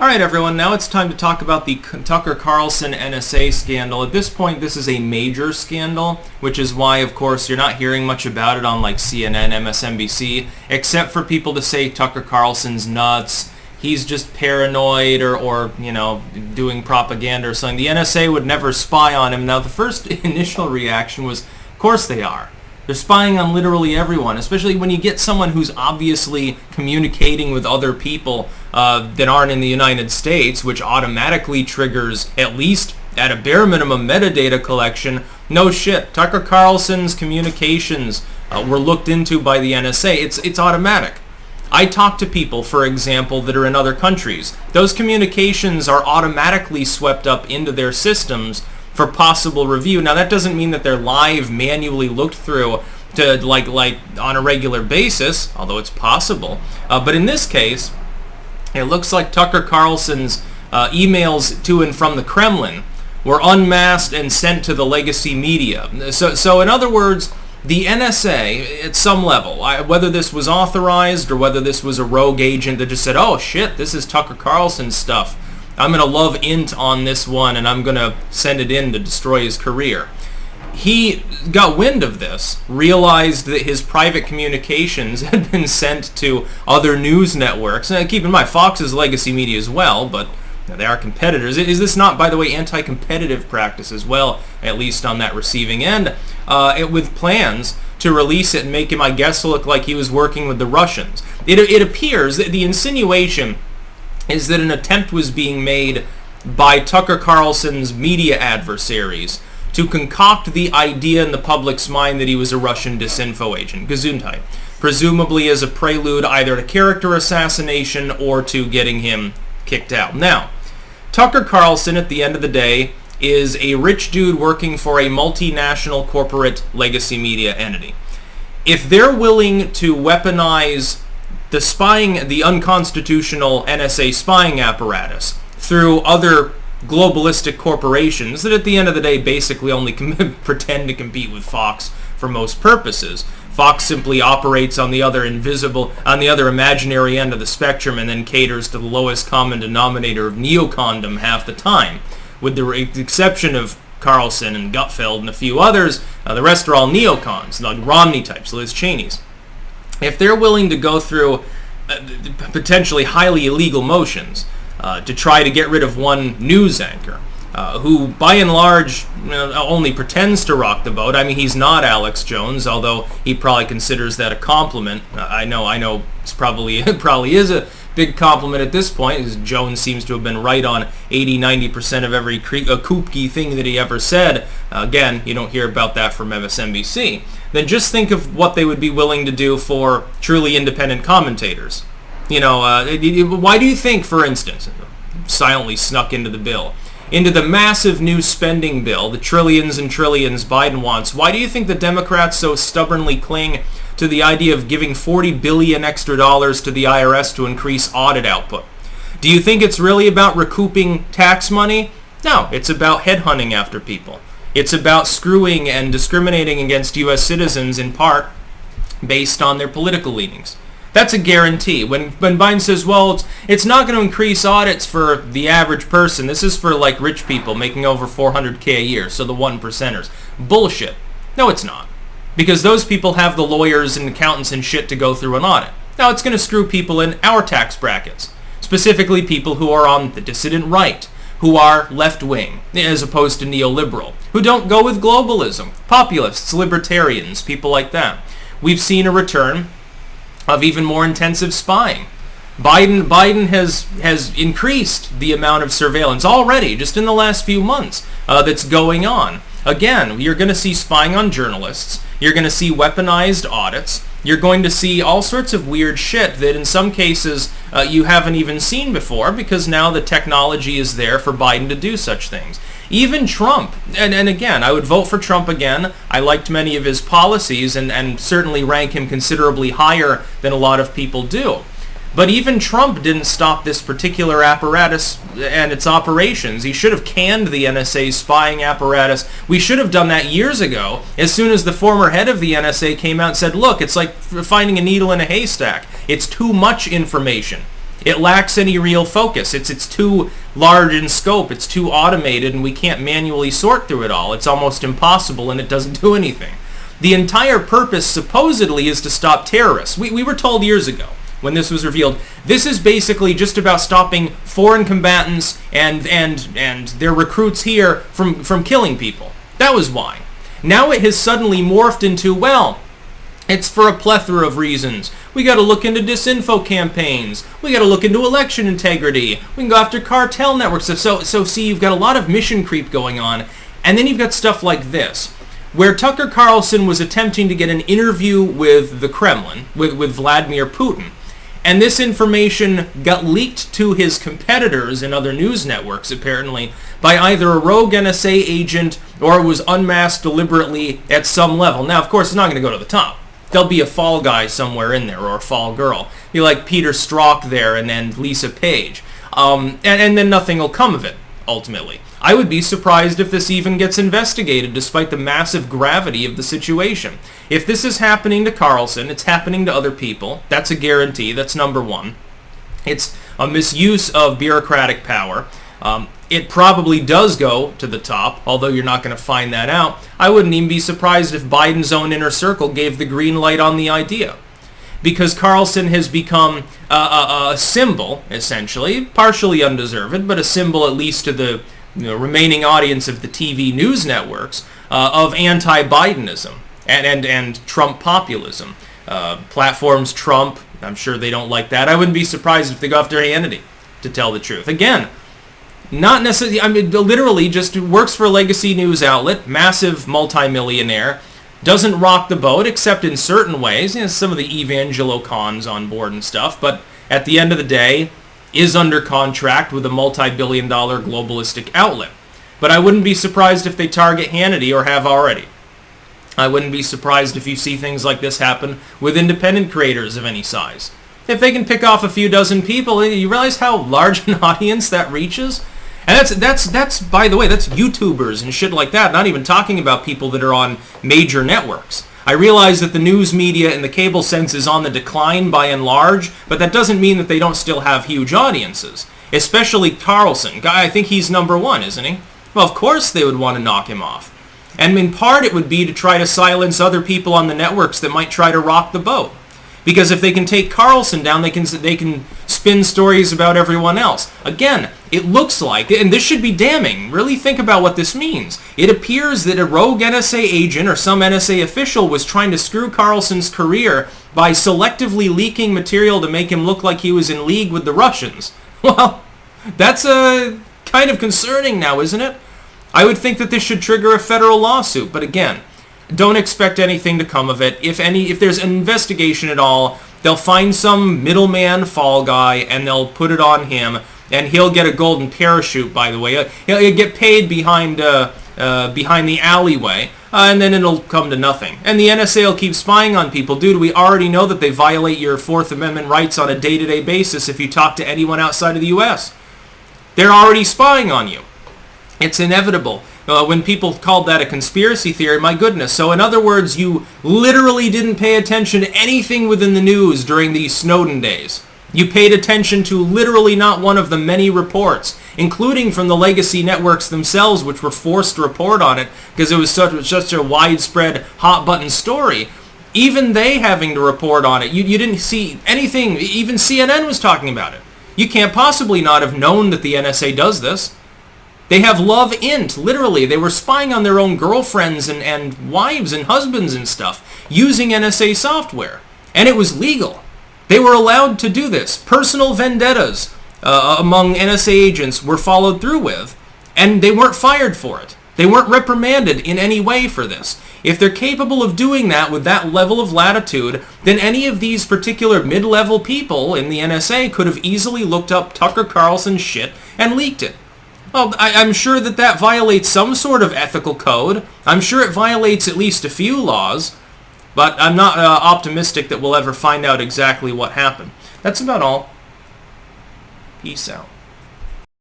Alright everyone, now it's time to talk about the Tucker-Carlson NSA scandal. At this point, this is a major scandal, which is why, of course, you're not hearing much about it on like CNN, MSNBC, except for people to say Tucker-Carlson's nuts, he's just paranoid or doing propaganda or something. The NSA would never spy on him. Now, the first initial reaction was, of course they are. They're spying on literally everyone, especially when you get someone who's obviously communicating with other people that aren't in the United States, which automatically triggers, at least at a bare minimum, metadata collection. No shit. Tucker Carlson's communications were looked into by the NSA. It's automatic. I talk to people, for example, that are in other countries. Those communications are automatically swept up into their systems for possible review. Now, that doesn't mean that they're live, manually looked through to like on a regular basis, although it's possible. But in this case, it looks like Tucker Carlson's emails to and from the Kremlin were unmasked and sent to the legacy media. So in other words, the NSA, at some level, whether this was authorized or whether this was a rogue agent that just said, oh shit, this is Tucker Carlson's stuff, I'm going to love int on this one and I'm going to send it in to destroy his career. He got wind of this, realized that his private communications had been sent to other news networks. And keep in mind, Fox is legacy media as well, but they are competitors. Is this not, by the way, anti-competitive practice as well, at least on that receiving end, with plans to release it and make him, I guess, look like he was working with the Russians? It appears that the insinuation is that an attempt was being made by Tucker Carlson's media adversaries to concoct the idea in the public's mind that he was a Russian disinfo agent, Gesundheit, presumably as a prelude either to character assassination or to getting him kicked out. Now, Tucker Carlson, at the end of the day, is a rich dude working for a multinational corporate legacy media entity. If they're willing to weaponize the spying, the unconstitutional NSA spying apparatus through other globalistic corporations that at the end of the day basically only pretend to compete with Fox for most purposes. Fox simply operates on the other imaginary end of the spectrum and then caters to the lowest common denominator of neocondom half the time. With the exception of Carlson and Gutfeld and a few others, the rest are all neocons, like Romney types, Liz Cheney's. If they're willing to go through potentially highly illegal motions to try to get rid of one news anchor, who by and large only pretends to rock the boat. I mean, he's not Alex Jones, although he probably considers that a compliment. I know it's it probably is a big compliment at this point, because Jones seems to have been right on 80-90% of every kooky thing that he ever said. Again, you don't hear about that from MSNBC. Then just think of what they would be willing to do for truly independent commentators. Why do you think, for instance, silently snuck into the bill, into the massive new spending bill, the trillions and trillions Biden wants, why do you think the Democrats so stubbornly cling to the idea of giving $40 billion extra dollars to the IRS to increase audit output? Do you think it's really about recouping tax money? No, it's about headhunting after people. It's about screwing and discriminating against U.S. citizens in part based on their political leanings. That's a guarantee. When Biden says, well, it's not going to increase audits for the average person. This is for like rich people making over $400K a year, so the 1%ers. Bullshit. No, it's not. Because those people have the lawyers and accountants and shit to go through an audit. Now, it's going to screw people in our tax brackets, specifically people who are on the dissident right, who are left-wing, as opposed to neoliberal, who don't go with globalism, populists, libertarians, people like that. We've seen a return of even more intensive spying. Biden has increased the amount of surveillance already, just in the last few months, that's going on. Again, you're going to see spying on journalists. You're going to see weaponized audits. You're going to see all sorts of weird shit that in some cases you haven't even seen before, because now the technology is there for Biden to do such things. Even Trump, and again, I would vote for Trump again. I liked many of his policies and certainly rank him considerably higher than a lot of people do. But even Trump didn't stop this particular apparatus and its operations. He should have canned the NSA spying apparatus. We should have done that years ago, as soon as the former head of the NSA came out and said, look, it's like finding a needle in a haystack. It's too much information. It lacks any real focus. It's too large in scope. It's too automated, and we can't manually sort through it all. It's almost impossible, and it doesn't do anything. The entire purpose, supposedly, is to stop terrorists. We were told years ago, when this was revealed, this is basically just about stopping foreign combatants and their recruits here from killing people. That was why. Now it has suddenly morphed into, well, it's for a plethora of reasons. We got to look into disinfo campaigns. We got to look into election integrity. We can go after cartel networks. So see, you've got a lot of mission creep going on. And then you've got stuff like this, where Tucker Carlson was attempting to get an interview with the Kremlin, with Vladimir Putin. And this information got leaked to his competitors in other news networks, apparently, by either a rogue NSA agent or it was unmasked deliberately at some level. Now, of course, it's not going to go to the top. There'll be a fall guy somewhere in there, or a fall girl. Be like Peter Strzok there and then Lisa Page. And then nothing will come of it, ultimately. I would be surprised if this even gets investigated, despite the massive gravity of the situation. If this is happening to Carlson, it's happening to other people. That's a guarantee. That's number one. It's a misuse of bureaucratic power. It probably does go to the top, although you're not going to find that out. I wouldn't even be surprised if Biden's own inner circle gave the green light on the idea. Because Carlson has become a symbol, essentially, partially undeserved, but a symbol at least to the remaining audience of the TV news networks, of anti-Bidenism and Trump populism. Platforms Trump, I'm sure they don't like that. I wouldn't be surprised if they go after Hannity, to tell the truth. Again, not necessarily, I mean, literally just works for a legacy news outlet, massive multimillionaire, doesn't rock the boat except in certain ways, some of the evangelo-cons on board and stuff, but at the end of the day, is under contract with a multi-billion-dollar globalistic outlet. But I wouldn't be surprised if they target Hannity or have already. I wouldn't be surprised if you see things like this happen with independent creators of any size. If they can pick off a few dozen people, you realize how large an audience that reaches? And that's by the way, that's YouTubers and shit like that, not even talking about people that are on major networks. I realize that the news media in the cable sense is on the decline by and large, but that doesn't mean that they don't still have huge audiences. Especially Carlson. I think he's number one, isn't he? Well, of course they would want to knock him off. And in part it would be to try to silence other people on the networks that might try to rock the boat. Because if they can take Carlson down, they can spin stories about everyone else. Again, it looks like, and this should be damning, really think about what this means. It appears that a rogue NSA agent or some NSA official was trying to screw Carlson's career by selectively leaking material to make him look like he was in league with the Russians. Well, that's kind of concerning now, isn't it? I would think that this should trigger a federal lawsuit, but again, don't expect anything to come of it. If there's an investigation at all, they'll find some middleman fall guy and they'll put it on him, and he'll get a golden parachute, by the way. He'll get paid behind the alleyway, and then it'll come to nothing. And the NSA will keep spying on people. Dude, we already know that they violate your Fourth Amendment rights on a day-to-day basis if you talk to anyone outside of the U.S. They're already spying on you. It's inevitable. When people called that a conspiracy theory, my goodness. So in other words, you literally didn't pay attention to anything within the news during these Snowden days. You paid attention to literally not one of the many reports, including from the legacy networks themselves, which were forced to report on it because it was such a widespread hot-button story. Even they having to report on it. You didn't see anything. Even CNN was talking about it. You can't possibly not have known that the NSA does this. They have love int, literally. They were spying on their own girlfriends and wives and husbands and stuff using NSA software. And it was legal. They were allowed to do this. Personal vendettas among NSA agents were followed through with, and they weren't fired for it. They weren't reprimanded in any way for this. If they're capable of doing that with that level of latitude, then any of these particular mid-level people in the NSA could have easily looked up Tucker Carlson's shit and leaked it. Well, I'm sure that violates some sort of ethical code. I'm sure it violates at least a few laws, but I'm not optimistic that we'll ever find out exactly what happened. That's about all. Peace out.